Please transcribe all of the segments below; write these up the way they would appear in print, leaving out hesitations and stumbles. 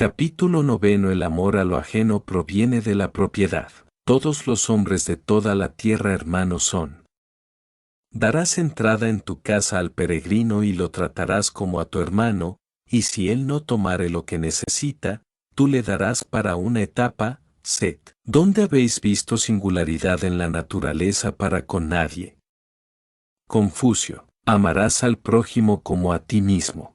Capítulo 9. El amor a lo ajeno proviene de la propiedad. Todos los hombres de toda la tierra hermanos son. Darás entrada en tu casa al peregrino y lo tratarás como a tu hermano, y si él no tomare lo que necesita, tú le darás para una etapa, set. ¿Dónde habéis visto singularidad en la naturaleza para con nadie? Confucio. Amarás al prójimo como a ti mismo.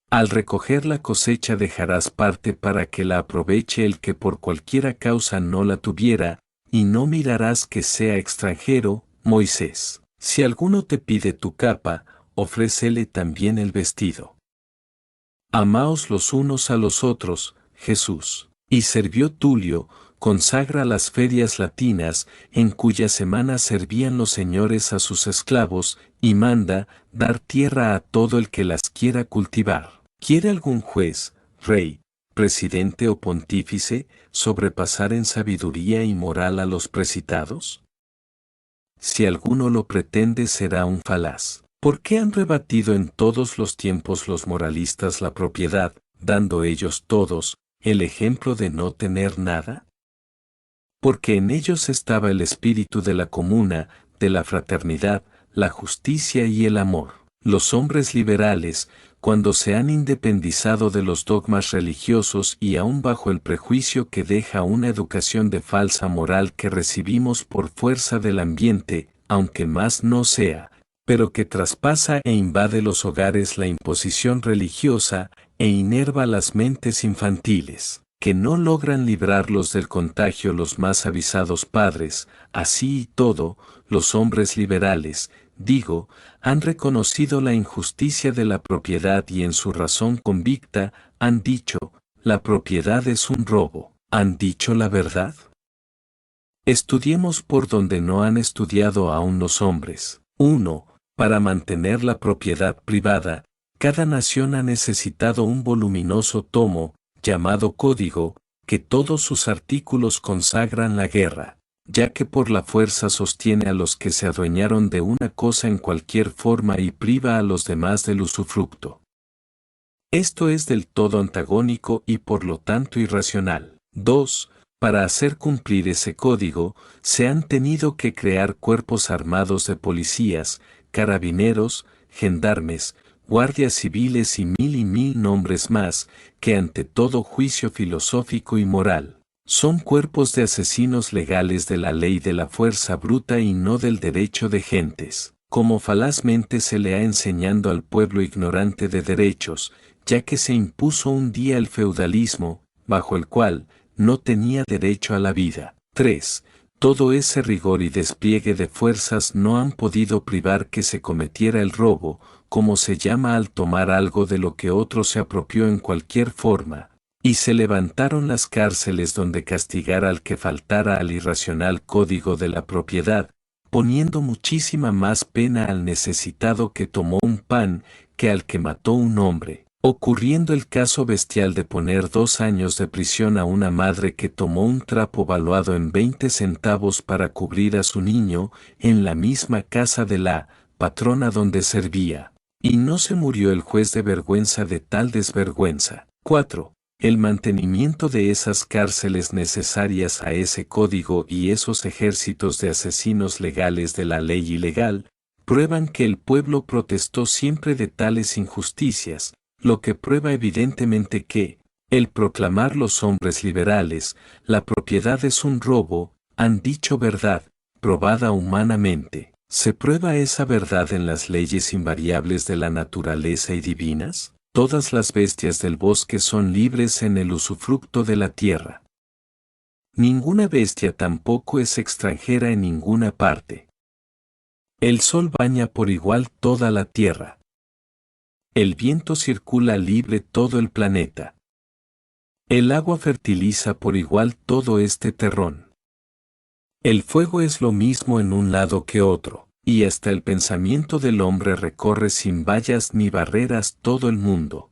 Al recoger la cosecha dejarás parte para que la aproveche el que por cualquiera causa no la tuviera, y no mirarás que sea extranjero, Moisés. Si alguno te pide tu capa, ofrécele también el vestido. Amaos los unos a los otros, Jesús. Y Servio Tulio consagra las ferias latinas, en cuya semana servían los señores a sus esclavos, y manda dar tierra a todo el que las quiera cultivar. ¿Quiere algún juez, rey, presidente o pontífice sobrepasar en sabiduría y moral a los precitados? Si alguno lo pretende será un falaz. ¿Por qué han rebatido en todos los tiempos los moralistas la propiedad, dando ellos todos el ejemplo de no tener nada? Porque en ellos estaba el espíritu de la comuna, de la fraternidad, la justicia y el amor. Los hombres liberales, cuando se han independizado de los dogmas religiosos y aún bajo el prejuicio que deja una educación de falsa moral que recibimos por fuerza del ambiente, aunque más no sea, pero que traspasa e invade los hogares la imposición religiosa e inerva las mentes infantiles, que no logran librarlos del contagio los más avisados padres, así y todo, los hombres liberales, digo, han reconocido la injusticia de la propiedad y en su razón convicta, han dicho, la propiedad es un robo. ¿Han dicho la verdad? Estudiemos por donde no han estudiado aún los hombres. 1. Para mantener la propiedad privada, cada nación ha necesitado un voluminoso tomo, llamado código, que todos sus artículos consagran la guerra, ya que por la fuerza sostiene a los que se adueñaron de una cosa en cualquier forma y priva a los demás del usufructo. Esto es del todo antagónico y por lo tanto irracional. 2. Para hacer cumplir ese código, se han tenido que crear cuerpos armados de policías, carabineros, gendarmes, guardias civiles y mil nombres más, que ante todo juicio filosófico y moral, son cuerpos de asesinos legales de la ley de la fuerza bruta y no del derecho de gentes, como falazmente se le ha enseñando al pueblo ignorante de derechos, ya que se impuso un día el feudalismo, bajo el cual no tenía derecho a la vida. 3. Todo ese rigor y despliegue de fuerzas no han podido privar que se cometiera el robo, como se llama al tomar algo de lo que otro se apropió en cualquier forma, y se levantaron las cárceles donde castigar al que faltara al irracional código de la propiedad, poniendo muchísima más pena al necesitado que tomó un pan que al que mató un hombre, ocurriendo el caso bestial de poner 2 años de prisión a una madre que tomó un trapo valuado en 20 centavos para cubrir a su niño en la misma casa de la patrona donde servía. Y no se murió el juez de vergüenza de tal desvergüenza. 4. El mantenimiento de esas cárceles necesarias a ese código y esos ejércitos de asesinos legales de la ley ilegal, prueban que el pueblo protestó siempre de tales injusticias, lo que prueba evidentemente que, el proclamar los hombres liberales, la propiedad es un robo, han dicho verdad, probada humanamente. ¿Se prueba esa verdad en las leyes invariables de la naturaleza y divinas? Todas las bestias del bosque son libres en el usufructo de la tierra. Ninguna bestia tampoco es extranjera en ninguna parte. El sol baña por igual toda la tierra. El viento circula libre todo el planeta. El agua fertiliza por igual todo este terrón. El fuego es lo mismo en un lado que otro, y hasta el pensamiento del hombre recorre sin vallas ni barreras todo el mundo.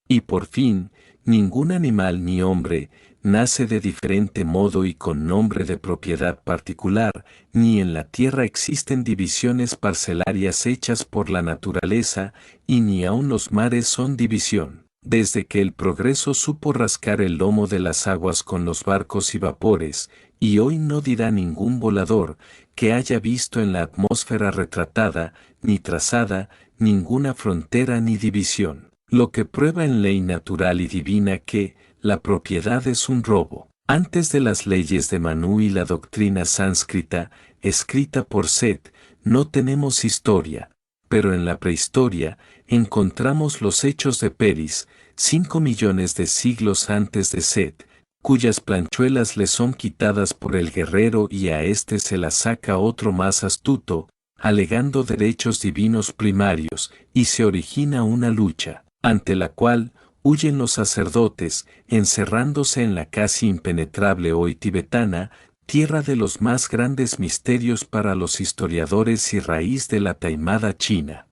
Y por fin, ningún animal ni hombre nace de diferente modo y con nombre de propiedad particular, ni en la tierra existen divisiones parcelarias hechas por la naturaleza, y ni aun los mares son división. desde que el progreso supo rascar el lomo de las aguas con los barcos y vapores, y hoy no dirá ningún volador que haya visto en la atmósfera retratada, ni trazada, ninguna frontera ni división, lo que prueba en ley natural y divina que la propiedad es un robo. Antes de las leyes de Manu y la doctrina sánscrita, escrita por Set, no tenemos historia, pero en la prehistoria encontramos los hechos de Peris, 5 millones de siglos antes de Set, cuyas planchuelas le son quitadas por el guerrero y a éste se las saca otro más astuto, alegando derechos divinos primarios, y se origina una lucha, ante la cual huyen los sacerdotes, encerrándose en la casi impenetrable hoy tibetana, tierra de los más grandes misterios para los historiadores y raíz de la taimada china.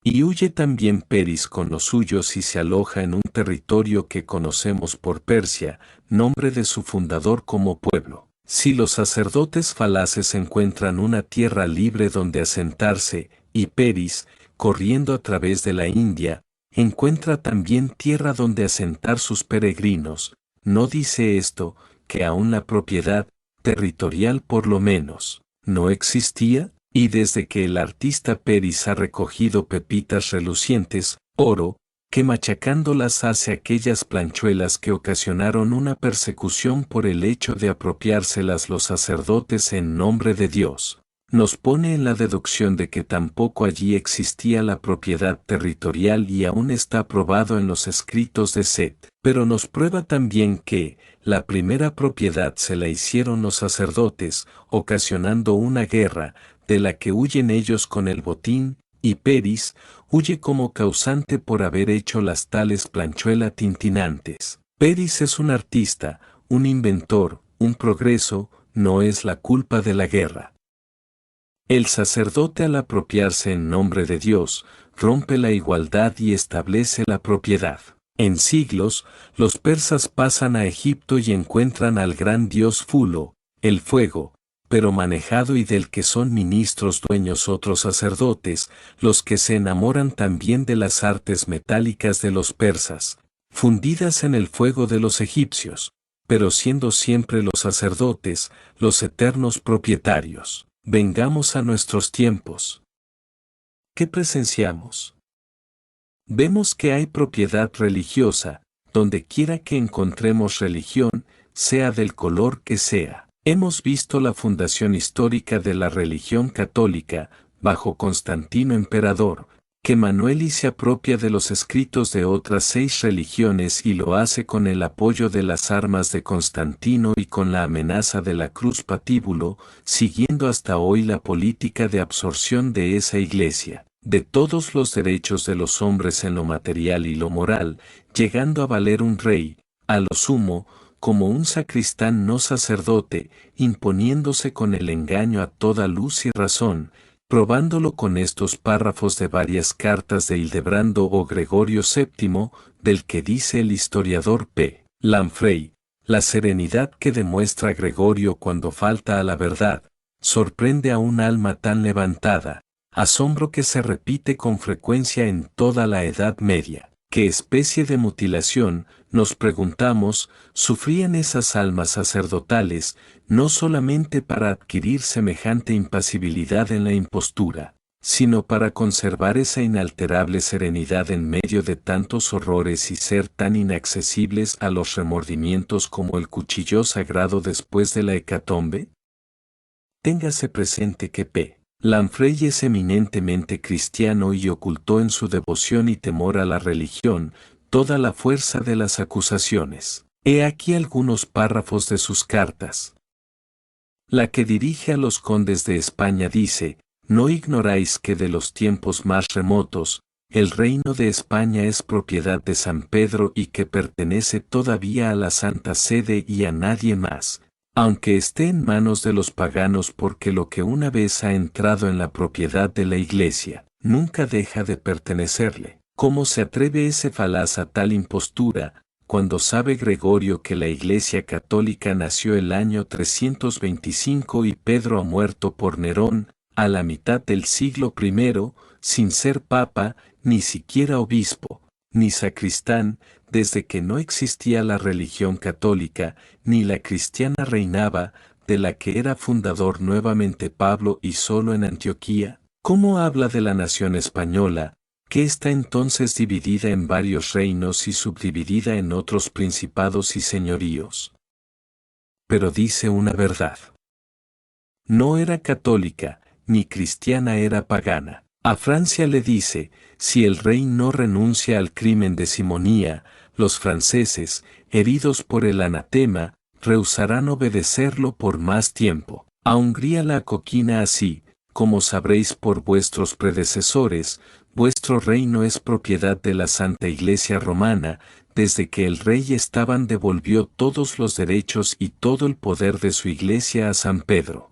Y huye también Peris con los suyos y se aloja en un territorio que conocemos por Persia, nombre de su fundador como pueblo. Si los sacerdotes falaces encuentran una tierra libre donde asentarse, y Peris, corriendo a través de la India, encuentra también tierra donde asentar sus peregrinos, ¿no dice esto, que aún la propiedad, territorial por lo menos, no existía? Y desde que el artista Peris ha recogido pepitas relucientes, oro, que machacándolas hace aquellas planchuelas que ocasionaron una persecución por el hecho de apropiárselas los sacerdotes en nombre de Dios, nos pone en la deducción de que tampoco allí existía la propiedad territorial y aún está probado en los escritos de Set, pero nos prueba también que la primera propiedad se la hicieron los sacerdotes, ocasionando una guerra, de la que huyen ellos con el botín, y Peris huye como causante por haber hecho las tales planchuelas tintinantes. Peris es un artista, un inventor, un progreso, no es la culpa de la guerra. El sacerdote al apropiarse en nombre de Dios, rompe la igualdad y establece la propiedad. En siglos, los persas pasan a Egipto y encuentran al gran dios Fulo, el fuego, pero manejado y del que son ministros dueños otros sacerdotes, los que se enamoran también de las artes metálicas de los persas, fundidas en el fuego de los egipcios, pero siendo siempre los sacerdotes, los eternos propietarios. Vengamos a nuestros tiempos. ¿Qué presenciamos? Vemos que hay propiedad religiosa, donde quiera que encontremos religión, sea del color que sea. Hemos visto la fundación histórica de la religión católica, bajo Constantino emperador, que Manueli se apropia de los escritos de otras 6 religiones y lo hace con el apoyo de las armas de Constantino y con la amenaza de la cruz patíbulo, siguiendo hasta hoy la política de absorción de esa iglesia, de todos los derechos de los hombres en lo material y lo moral, llegando a valer un rey, a lo sumo, como un sacristán no sacerdote, imponiéndose con el engaño a toda luz y razón, probándolo con estos párrafos de varias cartas de Hildebrando o Gregorio VII, del que dice el historiador P. Lanfrey, la serenidad que demuestra Gregorio cuando falta a la verdad, sorprende a un alma tan levantada, asombro que se repite con frecuencia en toda la Edad Media. ¿Qué especie de mutilación, nos preguntamos, sufrían esas almas sacerdotales, no solamente para adquirir semejante impasibilidad en la impostura, sino para conservar esa inalterable serenidad en medio de tantos horrores y ser tan inaccesibles a los remordimientos como el cuchillo sagrado después de la hecatombe? Téngase presente que P. Lanfrey es eminentemente cristiano y ocultó en su devoción y temor a la religión toda la fuerza de las acusaciones. He aquí algunos párrafos de sus cartas. La que dirige a los condes de España dice: «No ignoráis que de los tiempos más remotos, el reino de España es propiedad de San Pedro y que pertenece todavía a la Santa Sede y a nadie más, aunque esté en manos de los paganos, porque lo que una vez ha entrado en la propiedad de la Iglesia, nunca deja de pertenecerle». ¿Cómo se atreve ese falaz a tal impostura, cuando sabe Gregorio que la Iglesia católica nació el año 325 y Pedro ha muerto por Nerón, a la mitad del siglo I, sin ser papa, ni siquiera obispo, ni sacristán, desde que no existía la religión católica, ni la cristiana reinaba, de la que era fundador nuevamente Pablo y solo en Antioquía. ¿Cómo habla de la nación española, que está entonces dividida en varios reinos y subdividida en otros principados y señoríos? Pero dice una verdad. No era católica, ni cristiana, era pagana. A Francia le dice, si el rey no renuncia al crimen de simonía, los franceses, heridos por el anatema, rehusarán obedecerlo por más tiempo. A Hungría la acoquina así, como sabréis por vuestros predecesores, vuestro reino es propiedad de la Santa Iglesia Romana, desde que el rey Esteban devolvió todos los derechos y todo el poder de su iglesia a San Pedro.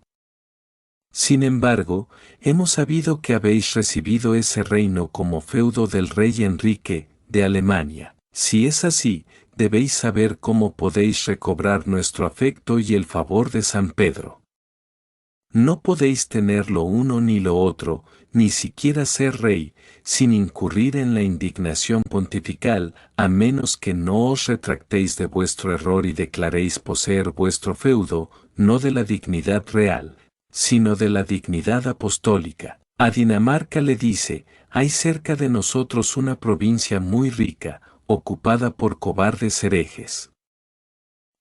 Sin embargo, hemos sabido que habéis recibido ese reino como feudo del rey Enrique, de Alemania. Si es así, debéis saber cómo podéis recobrar nuestro afecto y el favor de San Pedro. No podéis tener lo uno ni lo otro, ni siquiera ser rey, sin incurrir en la indignación pontifical, a menos que no os retractéis de vuestro error y declaréis poseer vuestro feudo, no de la dignidad real, sino de la dignidad apostólica. A Dinamarca le dice, hay cerca de nosotros una provincia muy rica, ocupada por cobardes herejes.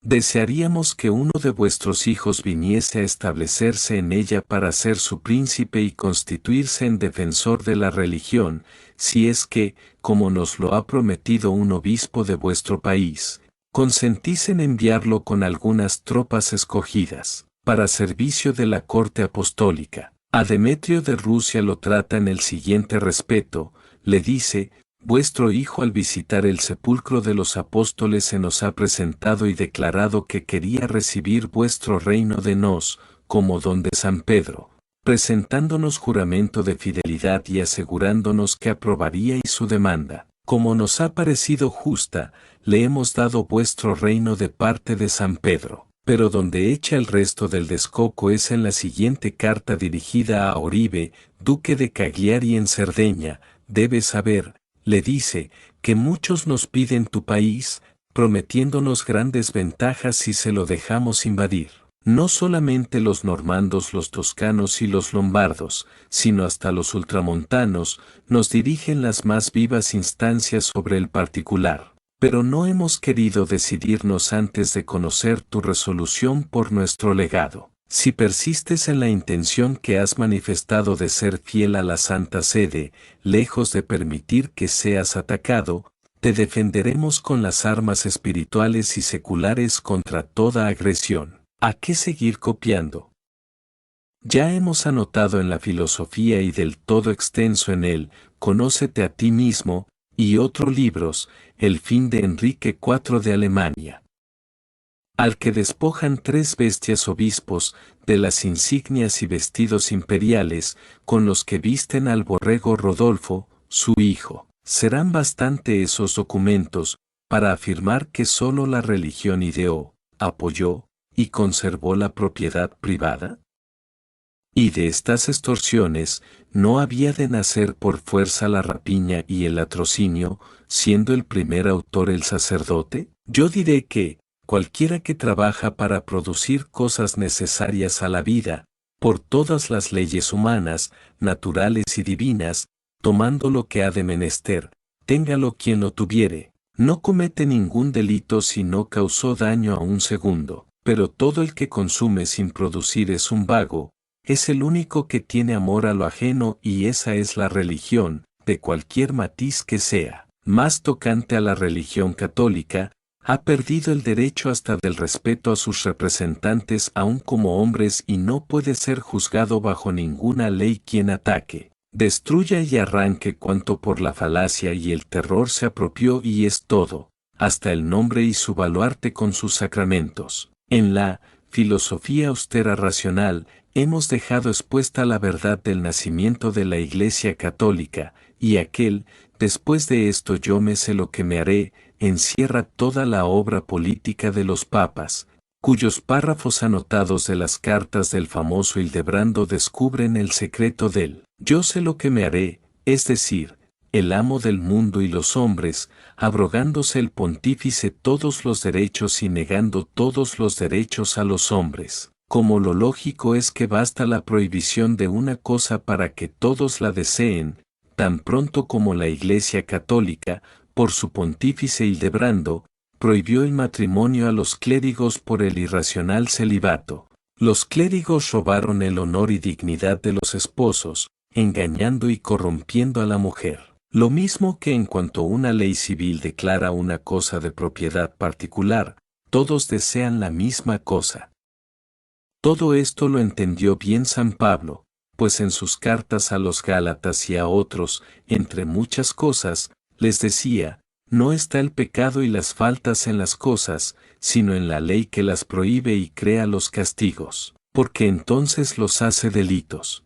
Desearíamos que uno de vuestros hijos viniese a establecerse en ella para ser su príncipe y constituirse en defensor de la religión, si es que, como nos lo ha prometido un obispo de vuestro país, consentís en enviarlo con algunas tropas escogidas, para servicio de la corte apostólica. A Demetrio de Rusia lo trata en el siguiente respeto, le dice, vuestro hijo al visitar el sepulcro de los apóstoles se nos ha presentado y declarado que quería recibir vuestro reino de nos, como don de San Pedro, presentándonos juramento de fidelidad y asegurándonos que aprobaría y su demanda, como nos ha parecido justa, le hemos dado vuestro reino de parte de San Pedro. Pero donde echa el resto del descoco es en la siguiente carta dirigida a Oribe, duque de Cagliari en Cerdeña. Debes saber, le dice, que muchos nos piden tu país, prometiéndonos grandes ventajas si se lo dejamos invadir. No solamente los normandos, los toscanos y los lombardos, sino hasta los ultramontanos, nos dirigen las más vivas instancias sobre el particular. Pero no hemos querido decidirnos antes de conocer tu resolución por nuestro legado. Si persistes en la intención que has manifestado de ser fiel a la Santa Sede, lejos de permitir que seas atacado, te defenderemos con las armas espirituales y seculares contra toda agresión. ¿A qué seguir copiando? Ya hemos anotado en la filosofía y del todo extenso en él, Conócete a ti mismo, y otros libros, el fin de Enrique IV de Alemania. Al que despojan 3 bestias obispos, de las insignias y vestidos imperiales, con los que visten al borrego Rodolfo, su hijo. ¿Serán bastante esos documentos, para afirmar que sólo la religión ideó, apoyó, y conservó la propiedad privada? Y de estas extorsiones, ¿no había de nacer por fuerza la rapiña y el latrocinio, siendo el primer autor el sacerdote? Yo diré que, cualquiera que trabaja para producir cosas necesarias a la vida, por todas las leyes humanas, naturales y divinas, tomando lo que ha de menester, téngalo quien lo tuviere, no comete ningún delito si no causó daño a un segundo, pero todo el que consume sin producir es un vago, es el único que tiene amor a lo ajeno y esa es la religión, de cualquier matiz que sea. Más tocante a la religión católica, ha perdido el derecho hasta del respeto a sus representantes aun como hombres y no puede ser juzgado bajo ninguna ley quien ataque, destruya y arranque cuanto por la falacia y el terror se apropió y es todo, hasta el nombre y su baluarte con sus sacramentos. En la filosofía austera racional, hemos dejado expuesta la verdad del nacimiento de la Iglesia Católica, y aquel, después de esto yo me sé lo que me haré, encierra toda la obra política de los papas, cuyos párrafos anotados de las cartas del famoso Hildebrando descubren el secreto del yo sé lo que me haré, es decir, el amo del mundo y los hombres, abrogándose el pontífice todos los derechos y negando todos los derechos a los hombres. Como lo lógico es que basta la prohibición de una cosa para que todos la deseen, tan pronto como la Iglesia Católica, por su pontífice Hildebrando, prohibió el matrimonio a los clérigos por el irracional celibato. Los clérigos robaron el honor y dignidad de los esposos, engañando y corrompiendo a la mujer. Lo mismo que en cuanto una ley civil declara una cosa de propiedad particular, todos desean la misma cosa. Todo esto lo entendió bien San Pablo, pues en sus cartas a los Gálatas y a otros, entre muchas cosas, les decía, no está el pecado y las faltas en las cosas, sino en la ley que las prohíbe y crea los castigos, porque entonces los hace delitos.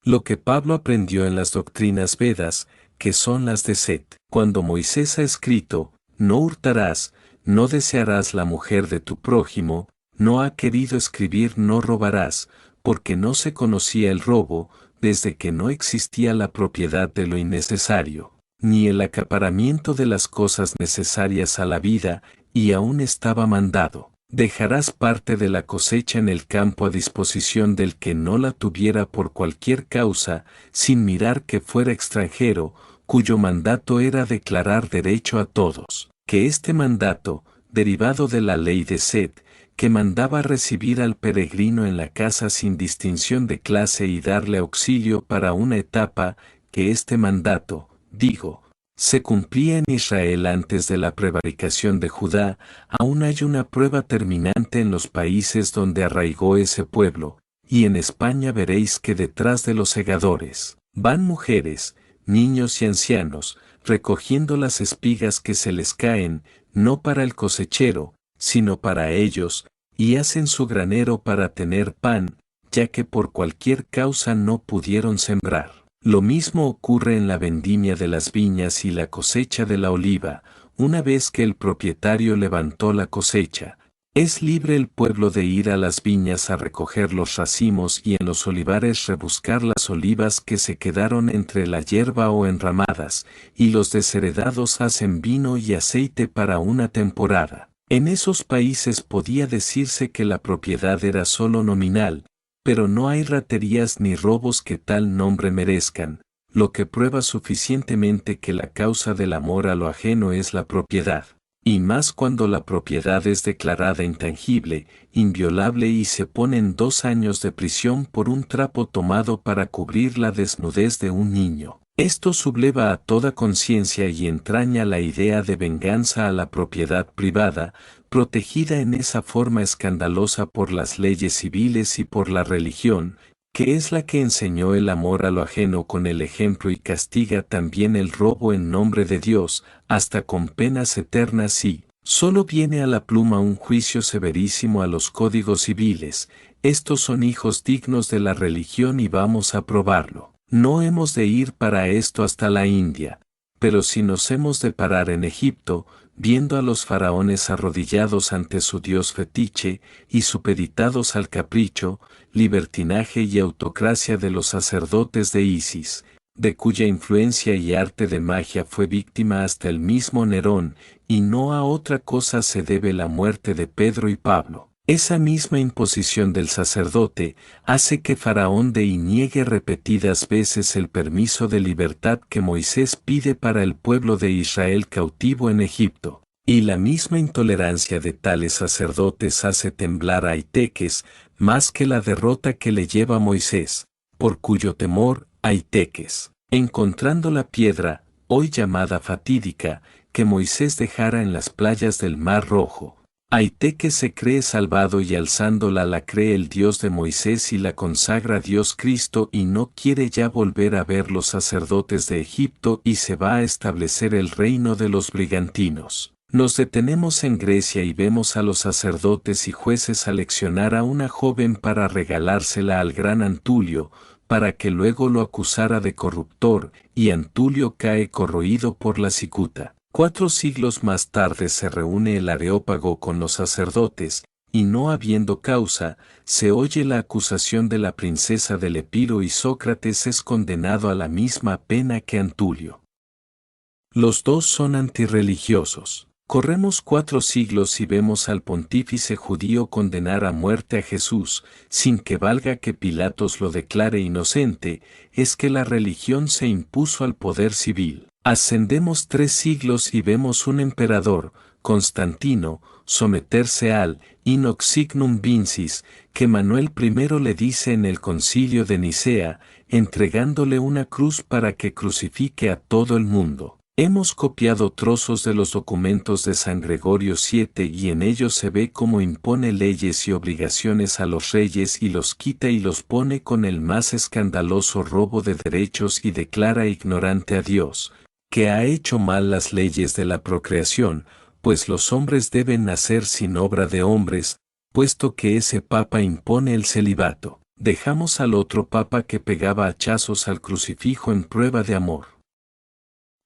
Lo que Pablo aprendió en las doctrinas Vedas, que son las de Set, cuando Moisés ha escrito, no hurtarás, no desearás la mujer de tu prójimo, no ha querido escribir no robarás, porque no se conocía el robo, desde que no existía la propiedad de lo innecesario, ni el acaparamiento de las cosas necesarias a la vida, y aún estaba mandado. Dejarás parte de la cosecha en el campo a disposición del que no la tuviera por cualquier causa, sin mirar que fuera extranjero, cuyo mandato era declarar derecho a todos, que este mandato, derivado de la ley de Set, que mandaba recibir al peregrino en la casa sin distinción de clase y darle auxilio para una etapa, que este mandato, digo, se cumplía en Israel antes de la prevaricación de Judá, aún hay una prueba terminante en los países donde arraigó ese pueblo, y en España veréis que detrás de los segadores, van mujeres, niños y ancianos, recogiendo las espigas que se les caen, no para el cosechero, sino para ellos, y hacen su granero para tener pan, ya que por cualquier causa no pudieron sembrar. Lo mismo ocurre en la vendimia de las viñas y la cosecha de la oliva, una vez que el propietario levantó la cosecha. Es libre el pueblo de ir a las viñas a recoger los racimos y en los olivares rebuscar las olivas que se quedaron entre la hierba o enramadas, y los desheredados hacen vino y aceite para una temporada. En esos países podía decirse que la propiedad era solo nominal, pero no hay raterías ni robos que tal nombre merezcan, lo que prueba suficientemente que la causa del amor a lo ajeno es la propiedad, y más cuando la propiedad es declarada intangible, inviolable y se ponen 2 años de prisión por un trapo tomado para cubrir la desnudez de un niño. Esto subleva a toda conciencia y entraña la idea de venganza a la propiedad privada, protegida en esa forma escandalosa por las leyes civiles y por la religión, que es la que enseñó el amor a lo ajeno con el ejemplo y castiga también el robo en nombre de Dios, hasta con penas eternas y, solo viene a la pluma un juicio severísimo a los códigos civiles. Estos son hijos dignos de la religión y vamos a probarlo. No hemos de ir para esto hasta la India, pero si nos hemos de parar en Egipto, viendo a los faraones arrodillados ante su dios fetiche y supeditados al capricho, libertinaje y autocracia de los sacerdotes de Isis, de cuya influencia y arte de magia fue víctima hasta el mismo Nerón, y no a otra cosa se debe la muerte de Pedro y Pablo. Esa misma imposición del sacerdote hace que Faraón niegue repetidas veces el permiso de libertad que Moisés pide para el pueblo de Israel cautivo en Egipto, y la misma intolerancia de tales sacerdotes hace temblar a Aiteques más que la derrota que le lleva Moisés, por cuyo temor Aiteques, encontrando la piedra, hoy llamada fatídica, que Moisés dejara en las playas del Mar Rojo, Aiteques se cree salvado y alzándola la cree el Dios de Moisés y la consagra a Dios Cristo y no quiere ya volver a ver los sacerdotes de Egipto y se va a establecer el reino de los brigantinos. Nos detenemos en Grecia y vemos a los sacerdotes y jueces aleccionar a una joven para regalársela al gran Antulio, para que luego lo acusara de corruptor, y Antulio cae corroído por la cicuta. 4 siglos más tarde se reúne el Areópago con los sacerdotes, y no habiendo causa, se oye la acusación de la princesa del Epiro y Sócrates es condenado a la misma pena que Antulio. Los dos son antirreligiosos. Corremos 4 siglos y vemos al pontífice judío condenar a muerte a Jesús, sin que valga que Pilatos lo declare inocente, es que la religión se impuso al poder civil. Ascendemos 3 siglos y vemos un emperador, Constantino, someterse al inox signum vincis, que Manuel I le dice en el concilio de Nicea, entregándole una cruz para que crucifique a todo el mundo. Hemos copiado trozos de los documentos de San Gregorio VII y en ellos se ve cómo impone leyes y obligaciones a los reyes y los quita y los pone con el más escandaloso robo de derechos y declara ignorante a Dios, que ha hecho mal las leyes de la procreación, pues los hombres deben nacer sin obra de hombres, puesto que ese papa impone el celibato. Dejamos al otro papa que pegaba hachazos al crucifijo en prueba de amor.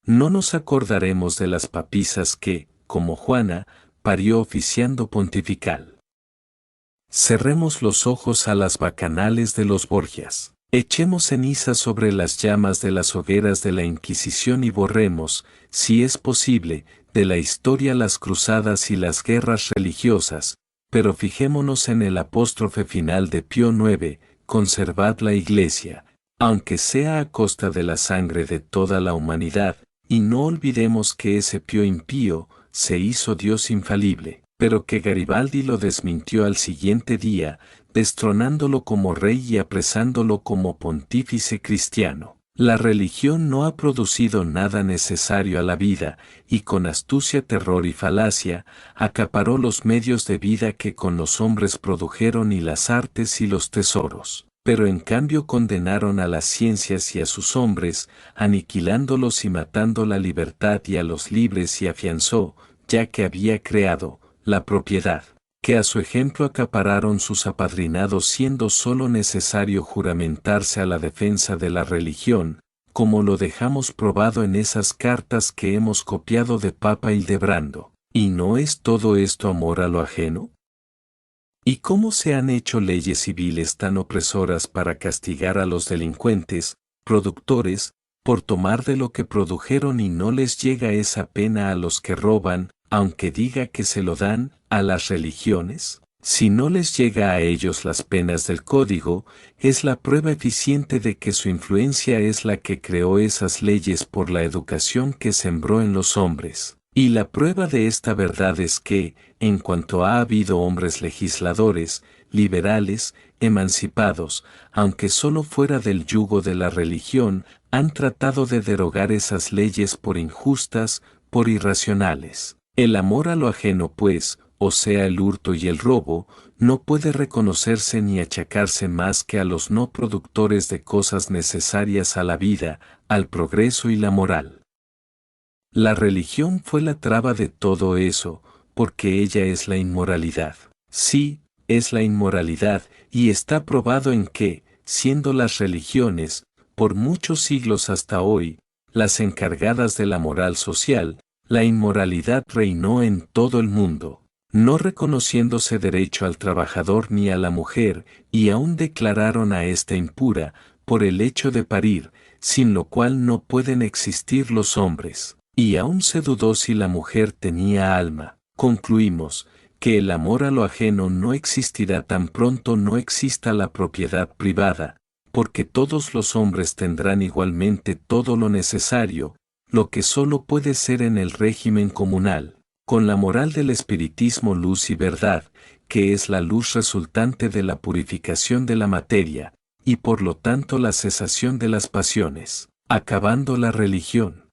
No nos acordaremos de las papisas que, como Juana, parió oficiando pontifical. Cerremos los ojos a las bacanales de los Borgias. Echemos ceniza sobre las llamas de las hogueras de la Inquisición y borremos, si es posible, de la historia las cruzadas y las guerras religiosas, pero fijémonos en el apóstrofe final de Pío IX, conservad la Iglesia, aunque sea a costa de la sangre de toda la humanidad, y no olvidemos que ese Pío impío se hizo Dios infalible, pero que Garibaldi lo desmintió al siguiente día, destronándolo como rey y apresándolo como pontífice cristiano. La religión no ha producido nada necesario a la vida, y con astucia, terror y falacia, acaparó los medios de vida que con los hombres produjeron y las artes y los tesoros. Pero en cambio condenaron a las ciencias y a sus hombres, aniquilándolos y matando la libertad y a los libres y afianzó, ya que había creado, la propiedad, que a su ejemplo acapararon sus apadrinados siendo sólo necesario juramentarse a la defensa de la religión, como lo dejamos probado en esas cartas que hemos copiado de Papa Hildebrando. ¿Y no es todo esto amor a lo ajeno? ¿Y cómo se han hecho leyes civiles tan opresoras para castigar a los delincuentes, productores, por tomar de lo que produjeron y no les llega esa pena a los que roban, aunque diga que se lo dan, a las religiones? Si no les llega a ellos las penas del código, es la prueba eficiente de que su influencia es la que creó esas leyes por la educación que sembró en los hombres. Y la prueba de esta verdad es que, en cuanto ha habido hombres legisladores, liberales, emancipados, aunque solo fuera del yugo de la religión, han tratado de derogar esas leyes por injustas, por irracionales. El amor a lo ajeno, pues, o sea el hurto y el robo, no puede reconocerse ni achacarse más que a los no productores de cosas necesarias a la vida, al progreso y la moral. La religión fue la traba de todo eso, porque ella es la inmoralidad. Sí, es la inmoralidad, y está probado en que, siendo las religiones, por muchos siglos hasta hoy, las encargadas de la moral social, la inmoralidad reinó en todo el mundo, no reconociéndose derecho al trabajador ni a la mujer, y aún declararon a esta impura, por el hecho de parir, sin lo cual no pueden existir los hombres. Y aún se dudó si la mujer tenía alma. Concluimos, que el amor a lo ajeno no existirá tan pronto no exista la propiedad privada, porque todos los hombres tendrán igualmente todo lo necesario, lo que solo puede ser en el régimen comunal, con la moral del espiritismo luz y verdad, que es la luz resultante de la purificación de la materia, y por lo tanto la cesación de las pasiones, acabando la religión.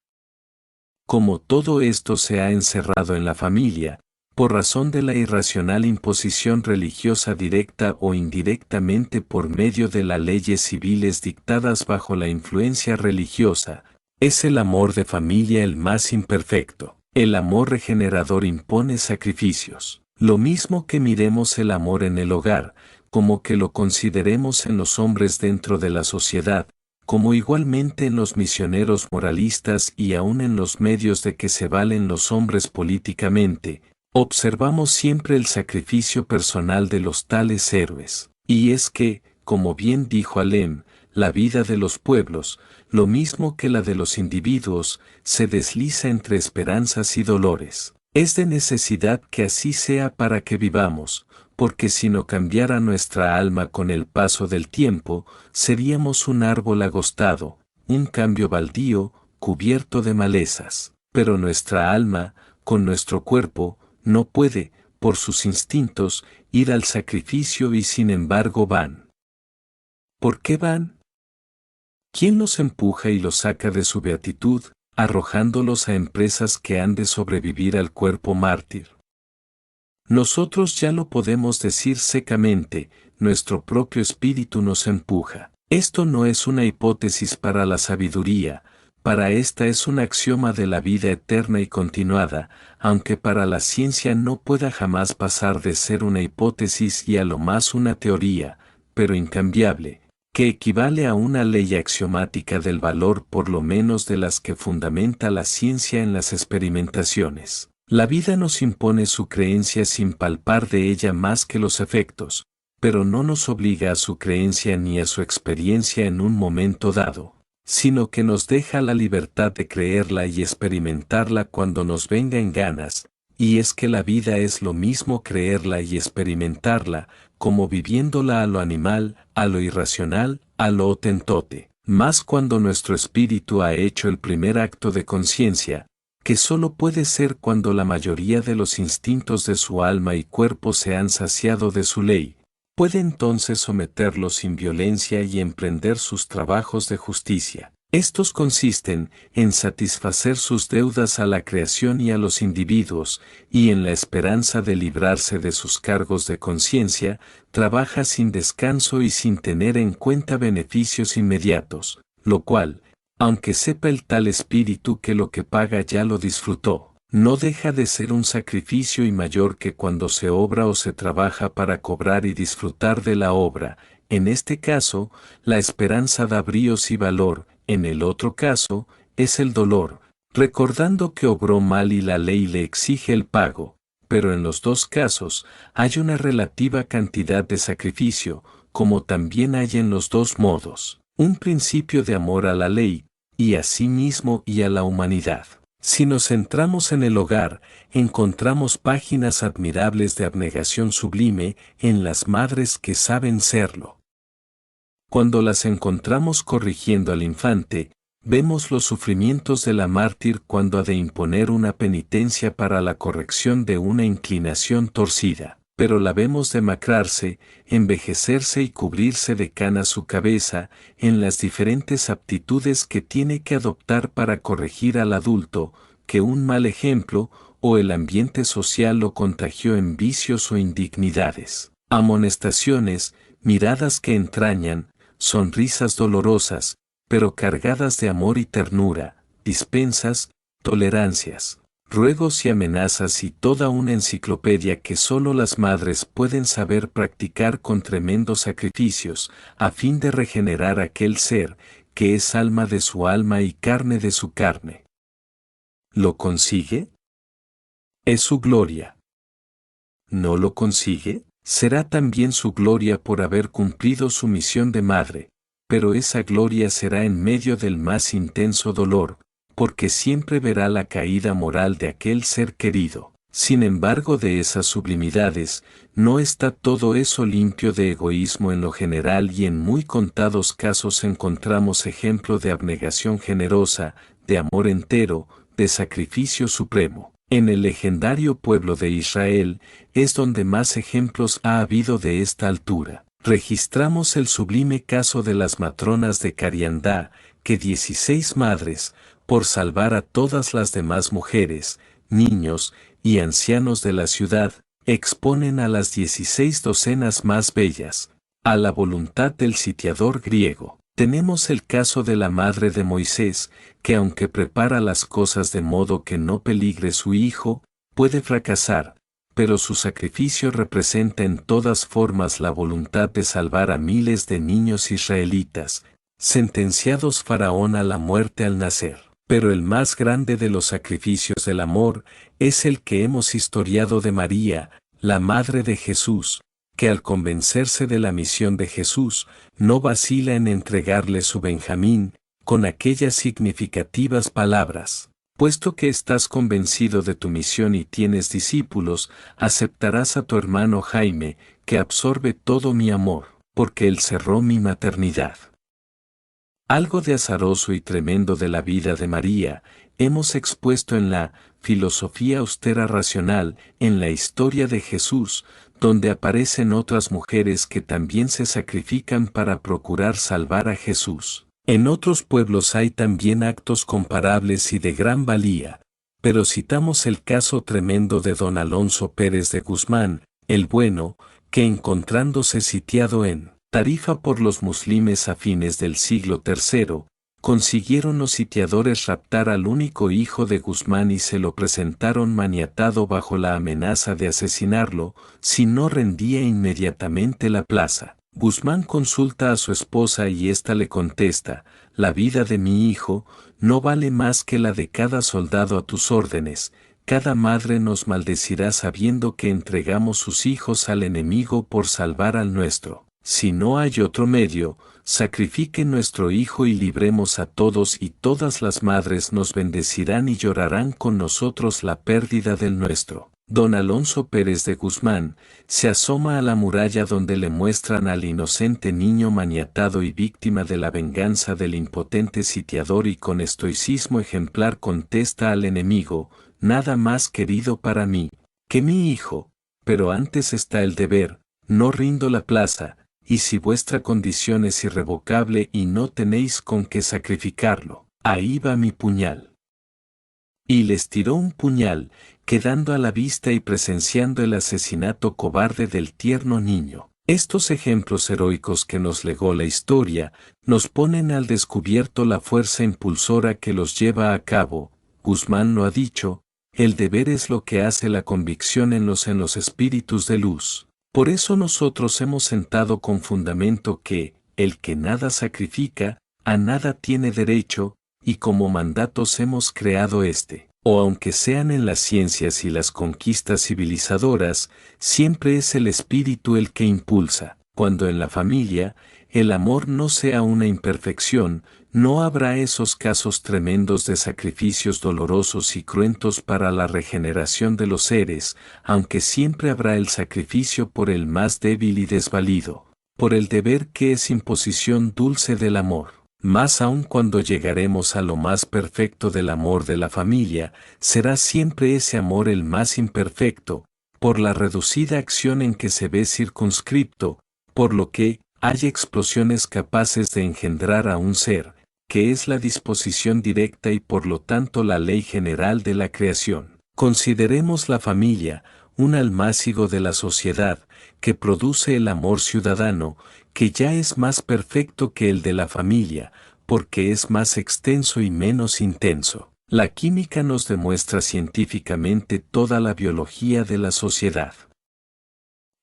Como todo esto se ha encerrado en la familia, por razón de la irracional imposición religiosa directa o indirectamente por medio de las leyes civiles dictadas bajo la influencia religiosa, es el amor de familia el más imperfecto. El amor regenerador impone sacrificios. Lo mismo que miremos el amor en el hogar, como que lo consideremos en los hombres dentro de la sociedad, como igualmente en los misioneros moralistas y aún en los medios de que se valen los hombres políticamente, Observamos siempre el sacrificio personal de los tales héroes, y es que, como bien dijo Alem, la vida de los pueblos, lo mismo que la de los individuos, se desliza entre esperanzas y dolores. Es de necesidad que así sea para que vivamos, porque si no cambiara nuestra alma con el paso del tiempo, seríamos un árbol agostado, un cambio baldío, cubierto de malezas. Pero nuestra alma, con nuestro cuerpo, no puede, por sus instintos, ir al sacrificio y sin embargo van. ¿Por qué van? ¿Quién los empuja y los saca de su beatitud, arrojándolos a empresas que han de sobrevivir al cuerpo mártir? Nosotros ya lo podemos decir secamente, nuestro propio espíritu nos empuja. Esto no es una hipótesis para la sabiduría, para esta es un axioma de la vida eterna y continuada, aunque para la ciencia no pueda jamás pasar de ser una hipótesis y a lo más una teoría, pero incambiable, que equivale a una ley axiomática del valor por lo menos de las que fundamenta la ciencia en las experimentaciones. La vida nos impone su creencia sin palpar de ella más que los efectos, pero no nos obliga a su creencia ni a su experiencia en un momento dado, sino que nos deja la libertad de creerla y experimentarla cuando nos venga en ganas, y es que la vida es lo mismo creerla y experimentarla, como viviéndola a lo animal, a lo irracional, a lo otentote, más cuando nuestro espíritu ha hecho el primer acto de conciencia, que solo puede ser cuando la mayoría de los instintos de su alma y cuerpo se han saciado de su ley, puede entonces someterlos sin violencia y emprender sus trabajos de justicia. Estos consisten en satisfacer sus deudas a la creación y a los individuos, y en la esperanza de librarse de sus cargos de conciencia, trabaja sin descanso y sin tener en cuenta beneficios inmediatos, lo cual, aunque sepa el tal espíritu que lo que paga ya lo disfrutó, no deja de ser un sacrificio y mayor que cuando se obra o se trabaja para cobrar y disfrutar de la obra. En este caso, la esperanza da bríos y valor, en el otro caso, es el dolor, recordando que obró mal y la ley le exige el pago, pero en los dos casos hay una relativa cantidad de sacrificio, como también hay en los dos modos, un principio de amor a la ley, y a sí mismo y a la humanidad. Si nos centramos en el hogar, encontramos páginas admirables de abnegación sublime en las madres que saben serlo. Cuando las encontramos corrigiendo al infante, vemos los sufrimientos de la mártir cuando ha de imponer una penitencia para la corrección de una inclinación torcida, pero la vemos demacrarse, envejecerse y cubrirse de canas su cabeza, en las diferentes aptitudes que tiene que adoptar para corregir al adulto, que un mal ejemplo, o el ambiente social lo contagió en vicios o indignidades. Amonestaciones, miradas que entrañan, sonrisas dolorosas, pero cargadas de amor y ternura, dispensas, tolerancias, ruegos y amenazas y toda una enciclopedia que solo las madres pueden saber practicar con tremendos sacrificios, a fin de regenerar aquel ser, que es alma de su alma y carne de su carne. ¿Lo consigue? Es su gloria. ¿No lo consigue? Será también su gloria por haber cumplido su misión de madre, pero esa gloria será en medio del más intenso dolor, porque siempre verá la caída moral de aquel ser querido. Sin embargo, de esas sublimidades, no está todo eso limpio de egoísmo en lo general y en muy contados casos encontramos ejemplo de abnegación generosa, de amor entero, de sacrificio supremo. En el legendario pueblo de Israel, es donde más ejemplos ha habido de esta altura. Registramos el sublime caso de las matronas de Cariandá, que 16 madres, por salvar a todas las demás mujeres, niños y ancianos de la ciudad, exponen a las 16 docenas más bellas, a la voluntad del sitiador griego. Tenemos el caso de la madre de Moisés, que aunque prepara las cosas de modo que no peligre su hijo, puede fracasar, pero su sacrificio representa en todas formas la voluntad de salvar a miles de niños israelitas, sentenciados Faraón a la muerte al nacer. Pero el más grande de los sacrificios del amor es el que hemos historiado de María, la Madre de Jesús, que al convencerse de la misión de Jesús, no vacila en entregarle su Benjamín, con aquellas significativas palabras: puesto que estás convencido de tu misión y tienes discípulos, aceptarás a tu hermano Jaime, que absorbe todo mi amor, porque él cerró mi maternidad. Algo de azaroso y tremendo de la vida de María hemos expuesto en la filosofía austera racional, en la historia de Jesús, donde aparecen otras mujeres que también se sacrifican para procurar salvar a Jesús. En otros pueblos hay también actos comparables y de gran valía, pero citamos el caso tremendo de don Alonso Pérez de Guzmán, el Bueno, que encontrándose sitiado en Tarifa por los muslimes a fines del siglo III, consiguieron los sitiadores raptar al único hijo de Guzmán y se lo presentaron maniatado bajo la amenaza de asesinarlo, si no rendía inmediatamente la plaza. Guzmán consulta a su esposa y ésta le contesta: la vida de mi hijo no vale más que la de cada soldado a tus órdenes. Cada madre nos maldecirá sabiendo que entregamos sus hijos al enemigo por salvar al nuestro. Si no hay otro medio, sacrifique nuestro hijo y libremos a todos, y todas las madres nos bendecirán y llorarán con nosotros la pérdida del nuestro. Don Alonso Pérez de Guzmán se asoma a la muralla donde le muestran al inocente niño maniatado y víctima de la venganza del impotente sitiador, y con estoicismo ejemplar contesta al enemigo: nada más querido para mí que mi hijo, pero antes está el deber, no rindo la plaza. Y si vuestra condición es irrevocable y no tenéis con qué sacrificarlo, ahí va mi puñal. Y les tiró un puñal, quedando a la vista y presenciando el asesinato cobarde del tierno niño. Estos ejemplos heroicos que nos legó la historia, nos ponen al descubierto la fuerza impulsora que los lleva a cabo. Guzmán lo ha dicho: el deber es lo que hace la convicción en los espíritus de luz. Por eso nosotros hemos sentado con fundamento que, el que nada sacrifica, a nada tiene derecho, y como mandatos hemos creado este. O aunque sean en las ciencias y las conquistas civilizadoras, siempre es el espíritu el que impulsa. Cuando en la familia, el amor no sea una imperfección, no habrá esos casos tremendos de sacrificios dolorosos y cruentos para la regeneración de los seres, aunque siempre habrá el sacrificio por el más débil y desvalido, por el deber que es imposición dulce del amor. Más aún cuando llegaremos a lo más perfecto del amor de la familia, será siempre ese amor el más imperfecto, por la reducida acción en que se ve circunscripto, por lo que hay explosiones capaces de engendrar a un ser, que es la disposición directa y por lo tanto la ley general de la creación. Consideremos la familia, un almácigo de la sociedad, que produce el amor ciudadano, que ya es más perfecto que el de la familia, porque es más extenso y menos intenso. La química nos demuestra científicamente toda la biología de la sociedad.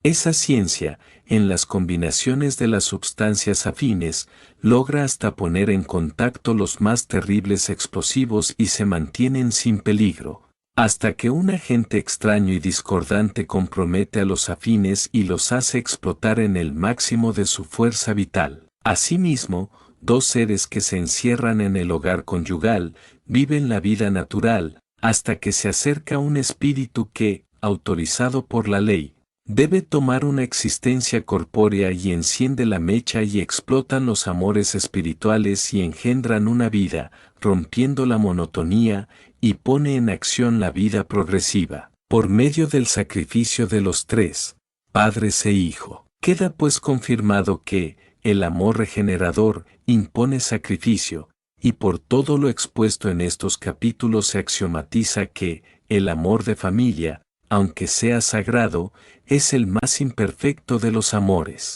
Esa ciencia, en las combinaciones de las sustancias afines, logra hasta poner en contacto los más terribles explosivos y se mantienen sin peligro, hasta que un agente extraño y discordante compromete a los afines y los hace explotar en el máximo de su fuerza vital. Asimismo, dos seres que se encierran en el hogar conyugal, viven la vida natural, hasta que se acerca un espíritu que, autorizado por la ley, debe tomar una existencia corpórea y enciende la mecha y explotan los amores espirituales y engendran una vida, rompiendo la monotonía, y pone en acción la vida progresiva, por medio del sacrificio de los tres, padres e hijo. Queda pues confirmado que, el amor regenerador, impone sacrificio, y por todo lo expuesto en estos capítulos se axiomatiza que, el amor de familia, aunque sea sagrado, es el más imperfecto de los amores.